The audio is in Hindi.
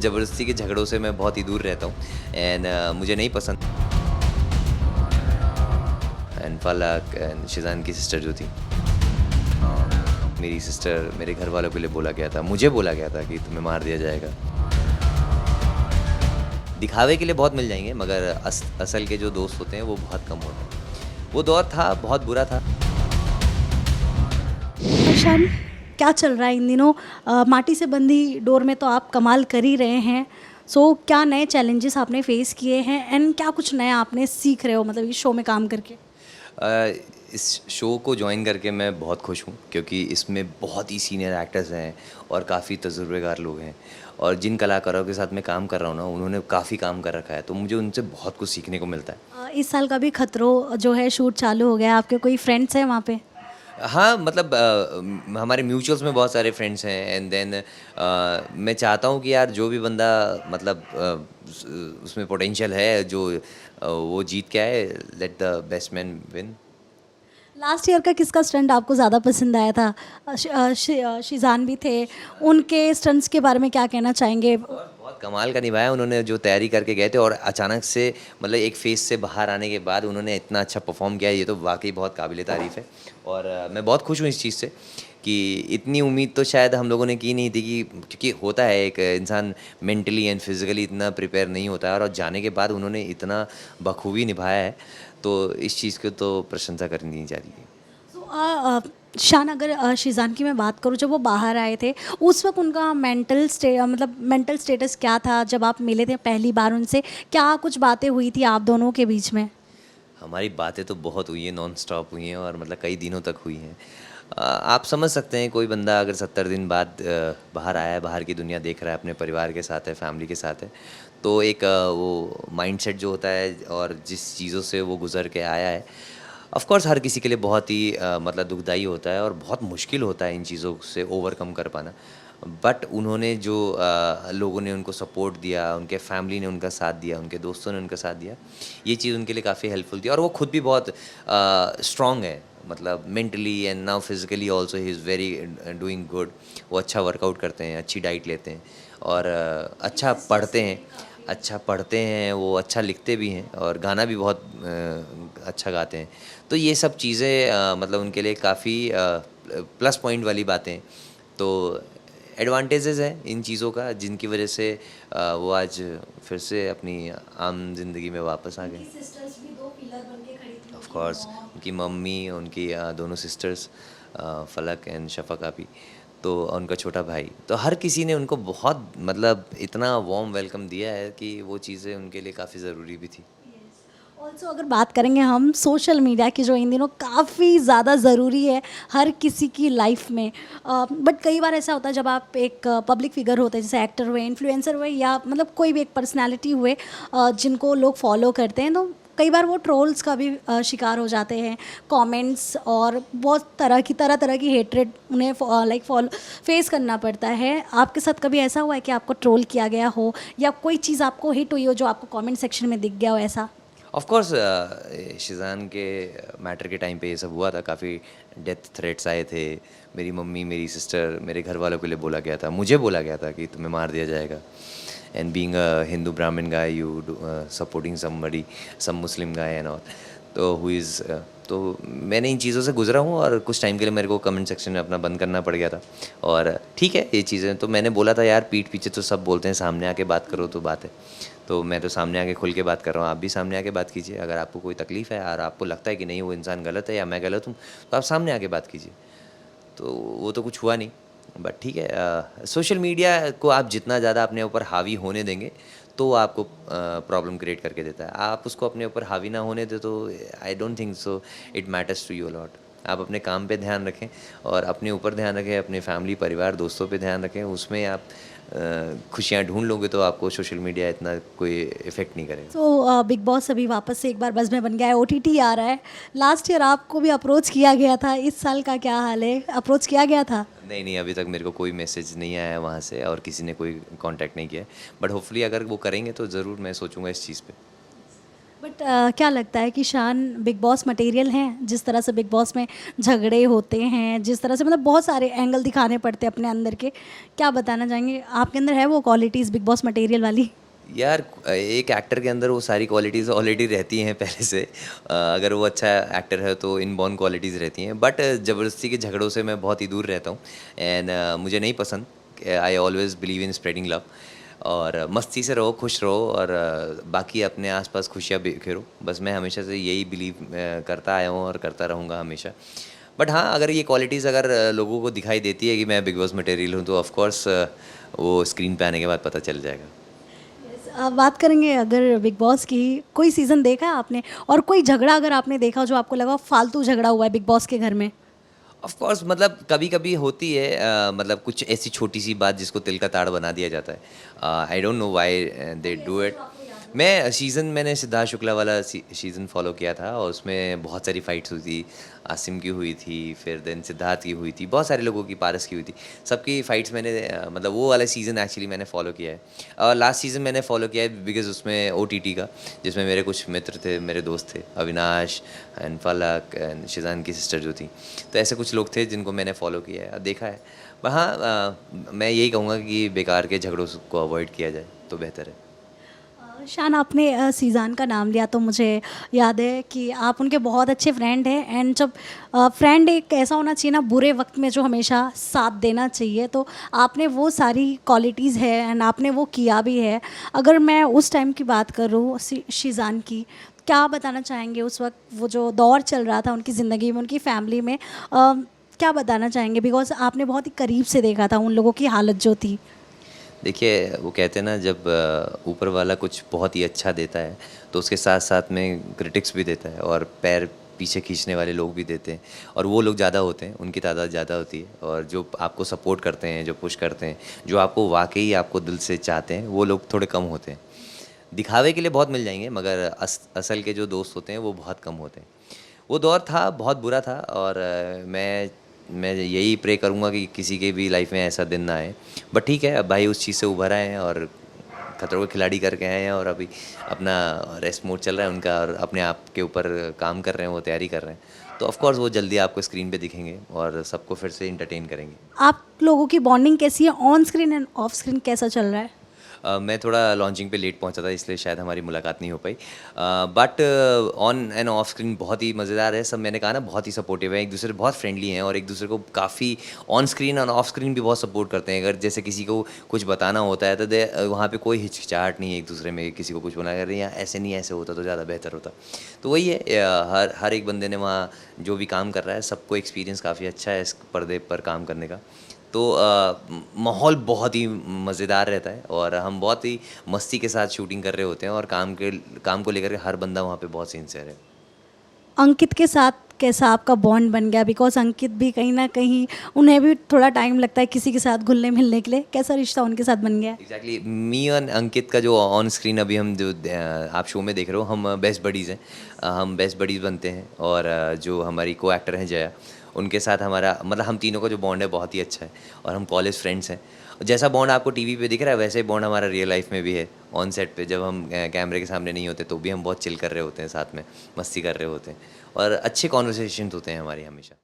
ज़बरदस्ती के झगड़ों से मैं बहुत ही दूर रहता हूँ एंड मुझे नहीं पसंद। एंड फलक एंड शिजान की सिस्टर जो थी, मेरी सिस्टर मेरे घर वालों के लिए बोला गया था, मुझे बोला गया था कि तुम्हें मार दिया जाएगा। दिखावे के लिए बहुत मिल जाएंगे मगर असल के जो दोस्त होते हैं वो बहुत कम होते हैं। वो दौर था, बहुत बुरा था। शान, क्या चल रहा है इन दिनों? माटी से बंधी डोर में तो आप कमाल कर ही रहे हैं। सो क्या नए चैलेंजेस आपने फेस किए हैं एंड क्या कुछ नया आपने सीख रहे हो, मतलब इस शो में काम करके? इस शो को ज्वाइन करके मैं बहुत खुश हूँ क्योंकि इसमें बहुत ही सीनियर एक्टर्स हैं और काफ़ी तजुर्बेकार लोग हैं, और जिन कलाकारों के साथ मैं काम कर रहा हूँ ना, उन्होंने काफ़ी काम कर रखा है, तो मुझे उनसे बहुत कुछ सीखने को मिलता है। इस साल का भी खतरों जो है शूट चालू हो गया है, आपके कोई फ्रेंड्स हैं वहाँ पे? हाँ, मतलब हमारे म्यूचुअल्स में बहुत सारे फ्रेंड्स हैं एंड देन मैं चाहता हूँ कि यार जो भी बंदा मतलब उसमें पोटेंशियल है, जो वो जीत के आए, let the best man win. Last year का किसका स्टंट आपको ज़्यादा पसंद आया था? शिजान भी थे, उनके स्टंट्स के बारे में क्या कहना चाहेंगे? और बहुत कमाल का निभाया उन्होंने, जो तैयारी करके गए थे और अचानक से मतलब एक फेज़ से बाहर आने के बाद उन्होंने इतना अच्छा परफॉर्म किया, ये तो वाकई बहुत काबिल तारीफ़ है। और मैं बहुत खुश हूँ इस चीज़ से कि इतनी उम्मीद तो शायद हम लोगों ने की नहीं थी, कि क्योंकि होता है एक इंसान मेंटली एंड फिज़िकली इतना प्रिपेयर नहीं होता है, और जाने के बाद उन्होंने इतना बखूबी निभाया है, तो इस चीज़ की तो प्रशंसा करनी जा रही है। शान, अगर शिज़ान की मैं बात करूँ, जब वो बाहर आए थे उस वक्त उनका मतलब मेंटल स्टेटस क्या था जब आप मिले थे पहली बार उनसे? क्या कुछ बातें हुई थी आप दोनों के बीच में? हमारी बातें तो बहुत हुई हैं, नॉन स्टॉप हुई हैं, और मतलब कई दिनों तक हुई हैं। आप समझ सकते हैं कोई बंदा अगर 70 दिन बाद बाहर आया है, बाहर की दुनिया देख रहा है, अपने परिवार के साथ है, फैमिली के साथ है, तो एक वो माइंडसेट जो होता है और जिस चीज़ों से वो गुज़र के आया है, ऑफ़ कोर्स हर किसी के लिए बहुत ही मतलब दुखदाई होता है और बहुत मुश्किल होता है इन चीज़ों से ओवरकम कर पाना। बट उन्होंने जो लोगों ने उनको सपोर्ट दिया, उनके फैमिली ने उनका साथ दिया, उनके दोस्तों ने उनका साथ दिया, ये चीज़ उनके लिए काफ़ी हेल्पफुल थी, और वो खुद भी बहुत स्ट्रॉन्ग है, मतलब mentally and now physically also he is very doing good. वो अच्छा वर्कआउट करते हैं, अच्छी डाइट लेते हैं, और अच्छा पढ़ते हैं, वो अच्छा लिखते भी हैं और गाना भी बहुत अच्छा गाते हैं। तो ये सब चीज़ें मतलब उनके लिए काफ़ी प्लस पॉइंट वाली बातें हैं। तो एडवांटेजेस हैं इन चीज़ों का, जिनकी वजह से वो आज फिर से अपनी आम ज़िंदगी में वापस आ गए। सिस्टर्स भी दो पिलर बन के खड़ी थी, ऑफ उनकी कोर्स मॉम। उनकी मम्मी, उनकी दोनों सिस्टर्स, फलक एंड शफ़क़ आपी, तो उनका छोटा भाई, तो हर किसी ने उनको बहुत मतलब इतना वार्म वेलकम दिया है कि वो चीज़ें उनके लिए काफ़ी ज़रूरी भी थी। ऑल्सो अगर बात करेंगे हम सोशल मीडिया की, जो इन दिनों काफ़ी ज़्यादा ज़रूरी है हर किसी की लाइफ में, बट कई बार ऐसा होता है जब आप एक पब्लिक फिगर होते हैं, जैसे एक्टर हुए, इन्फ्लुएंसर हुए, या मतलब कोई भी एक पर्सनालिटी हुए जिनको लोग फॉलो करते हैं, तो कई बार वो ट्रोल्स का भी शिकार हो जाते हैं, कमेंट्स, और बहुत तरह तरह की हेट्रेड उन्हें लाइक फॉलो फेस करना पड़ता है। आपके साथ कभी ऐसा हुआ है कि आपको ट्रोल किया गया हो, या कोई चीज़ आपको हिट हुई हो जो आपको कमेंट सेक्शन में दिख गया हो ऐसा? ऑफ कोर्स शिज़ान के मैटर के टाइम पे ये सब हुआ था, काफ़ी डेथ थ्रेट्स आए थे। मेरी मम्मी, मेरी सिस्टर, मेरे घर वालों के लिए बोला गया था, मुझे बोला गया था कि तुम्हें मार दिया जाएगा। And being a Hindu Brahmin guy, you supporting somebody, some Muslim guy and all, तो हु इज़ तो मैंने इन चीज़ों से गुजरा हूँ, और कुछ टाइम के लिए मेरे को कमेंट सेक्शन में अपना बंद करना पड़ गया था। और ठीक है ये चीज़ें, तो मैंने बोला था यार, पीठ पीछे तो सब बोलते हैं, सामने आके बात करो तो बात है। तो मैं तो सामने आके खुल के बात कर रहा हूँ, आप भी सामने आके बात कीजिए। अगर आपको कोई तकलीफ़ है और आपको लगता है कि नहीं वो इंसान गलत है या मैं गलत हूँ, तो आप सामने आके बात कीजिए। तो वो तो कुछ हुआ नहीं, बट ठीक है, सोशल मीडिया को आप जितना ज़्यादा अपने ऊपर हावी होने देंगे, तो वो आपको प्रॉब्लम क्रिएट करके देता है। आप उसको अपने ऊपर हावी ना होने दें, तो I don't think so it matters to you a lot. आप अपने काम पे ध्यान रखें और अपने ऊपर ध्यान रखें, अपने फैमिली, परिवार, दोस्तों पे ध्यान रखें, उसमें आप खुशियाँ ढूँढ लोगे, तो आपको सोशल मीडिया इतना कोई इफ़ेक्ट नहीं करेगा। सो बिग बॉस अभी वापस से एक बार बज़ में बन गया है, ओटीटी आ रहा है। लास्ट ईयर आपको भी अप्रोच किया गया था, इस साल का क्या हाल है? अप्रोच किया गया था? नहीं, नहीं, अभी तक मेरे को कोई मैसेज नहीं आया है वहाँ से, और किसी ने कोई कॉन्टैक्ट नहीं किया है। बट होपफुली अगर वो करेंगे तो ज़रूर मैं सोचूँगा इस चीज़ पे। बट क्या लगता है कि शान बिग बॉस मटेरियल हैं? जिस तरह से बिग बॉस में झगड़े होते हैं, जिस तरह से मतलब बहुत सारे एंगल दिखाने पड़ते हैं अपने अंदर के, क्या बताना चाहेंगे आपके अंदर है वो क्वालिटीज़ बिग बॉस मटेरियल वाली? यार एक एक्टर के अंदर वो सारी क्वालिटीज़ ऑलरेडी रहती हैं पहले से। अगर वो अच्छा एक्टर है तो इनबॉर्न क्वालिटीज़ रहती हैं, बट ज़बरदस्ती के झगड़ों से मैं बहुत ही दूर रहता हूँ। एंड मुझे नहीं पसंद। I always believe in spreading love. और मस्ती से रहो, खुश रहो, और बाकी अपने आसपास खुशियाँ बिखेरो। बस मैं हमेशा से यही बिलीव करता आया हूँ और करता रहूँगा हमेशा। बट हाँ, अगर ये क्वालिटीज़ अगर लोगों को दिखाई देती है कि मैं बिग बॉस मटेरियल हूँ, तो ऑफ कोर्स वो स्क्रीन पे आने के बाद पता चल जाएगा। बात करेंगे अगर बिग बॉस की, कोई सीज़न देखा है आपने? और कोई झगड़ा अगर आपने देखा हो जो आपको लगा हो फालतू झगड़ा हुआ है बिग बॉस के घर में? ऑफ कोर्स, मतलब कभी-कभी होती है, मतलब कुछ ऐसी छोटी-सी बात जिसको तिल का ताड़ बना दिया जाता है। I don't know why they do it. मैंने सिद्धार्थ शुक्ला वाला सीज़न फ़ॉलो किया था, और उसमें बहुत सारी फाइट्स हुई थी। आसिम की हुई थी, फिर देन सिद्धार्थ की हुई थी, बहुत सारे लोगों की, पारस की हुई थी। सबकी फाइट्स मैंने मतलब वो वाला सीज़न एक्चुअली मैंने फ़ॉलो किया है। और लास्ट सीज़न मैंने फ़ॉलो किया है बिकॉज़ उसमें ओटीटी का, जिसमें मेरे कुछ मित्र थे, मेरे दोस्त थे, अविनाश एंड फलक एंड शिज़ान की सिस्टर जो थी। तो ऐसे कुछ लोग थे जिनको मैंने फ़ॉलो किया है, देखा है। पर हाँ, मैं यही कहूँगा कि बेकार के झगड़ों को अवॉइड किया जाए तो बेहतर है। शान, आपने सीज़ान का नाम लिया तो मुझे याद है कि आप उनके बहुत अच्छे फ्रेंड हैं। एंड जब फ्रेंड एक ऐसा होना चाहिए ना बुरे वक्त में जो हमेशा साथ देना चाहिए, तो आपने वो सारी क्वालिटीज़ है एंड आपने वो किया भी है। अगर मैं उस टाइम की बात करूँ शीज़ान की, क्या बताना चाहेंगे उस वक्त वो जो दौर चल रहा था उनकी ज़िंदगी में, उनकी फैमिली में, क्या बताना चाहेंगे? बिकॉज आपने बहुत ही करीब से देखा था उन लोगों की हालत जो थी। देखिए, वो कहते हैं ना, जब ऊपर वाला कुछ बहुत ही अच्छा देता है तो उसके साथ साथ में क्रिटिक्स भी देता है, और पैर पीछे खींचने वाले लोग भी देते हैं, और वो लोग ज़्यादा होते हैं, उनकी तादाद ज़्यादा होती है। और जो आपको सपोर्ट करते हैं, जो पुश करते हैं, जो आपको वाकई आपको दिल से चाहते हैं, वो लोग थोड़े कम होते हैं। दिखावे के लिए बहुत मिल जाएंगे, मगर असल के जो दोस्त होते हैं वो बहुत कम होते हैं। वो दौर था, बहुत बुरा था, और मैं यही प्रे करूँगा कि किसी के भी लाइफ में ऐसा दिन ना आए। बट ठीक है, अब भाई उस चीज़ से उभर आए हैं, और खतरों के खिलाड़ी करके आए हैं, और अभी अपना रेस्ट मोड चल रहा है उनका, और अपने आप के ऊपर काम कर रहे हैं, वो तैयारी कर रहे हैं। तो ऑफ कोर्स वो जल्दी आपको स्क्रीन पे दिखेंगे और सबको फिर से इंटरटेन करेंगे। आप लोगों की बॉन्डिंग कैसी है? On screen and off screen कैसा चल रहा है? मैं थोड़ा लॉन्चिंग पे लेट पहुंचा था, इसलिए शायद हमारी मुलाकात नहीं हो पाई। But on and off screen बहुत ही मज़ेदार है सब। मैंने कहा ना, बहुत ही सपोर्टिव है, एक दूसरे से बहुत फ्रेंडली हैं, और एक दूसरे को काफ़ी ऑन स्क्रीन और ऑफ स्क्रीन भी बहुत सपोर्ट करते हैं। अगर जैसे किसी को कुछ बताना होता है तो वहाँ पे कोई हिचकिचाहट नहीं है एक दूसरे में, किसी को कुछ बोला कर रहे हैं, ऐसे नहीं, ऐसे होता तो ज़्यादा बेहतर होता। तो वही है, हर एक बंदे ने वहाँ जो भी काम कर रहा है, सबको एक्सपीरियंस काफ़ी अच्छा है इस पर्दे पर काम करने का। तो माहौल बहुत ही मज़ेदार रहता है, और हम बहुत ही मस्ती के साथ शूटिंग कर रहे होते हैं, और काम को लेकर के हर बंदा वहाँ पे बहुत सिंसियर है। अंकित के साथ कैसा आपका बॉन्ड बन गया? बिकॉज अंकित भी कहीं ना कहीं, उन्हें भी थोड़ा टाइम लगता है किसी के साथ घुलने मिलने के लिए। कैसा रिश्ता उनके साथ बन गया? एग्जैक्टली, मी और अंकित का जो ऑन स्क्रीन अभी हम जो आप शो में देख रहे हो, हम बेस्ट बडीज़ हैं। हम बेस्ट बडीज़ बनते हैं, और जो हमारी को एक्टर हैं जया, उनके साथ हमारा मतलब हम तीनों का जो बॉन्ड है बहुत ही अच्छा है, और हम कॉलेज फ्रेंड्स हैं। जैसा बॉन्ड आपको टीवी पे दिख रहा है, वैसे ही बॉन्ड हमारा रियल लाइफ में भी है। ऑन सेट पे जब हम कैमरे के सामने नहीं होते तो भी हम बहुत चिल कर रहे होते हैं, साथ में मस्ती कर रहे होते हैं, और अच्छे कॉन्वर्सेशंस होते हैं हमारी हमेशा।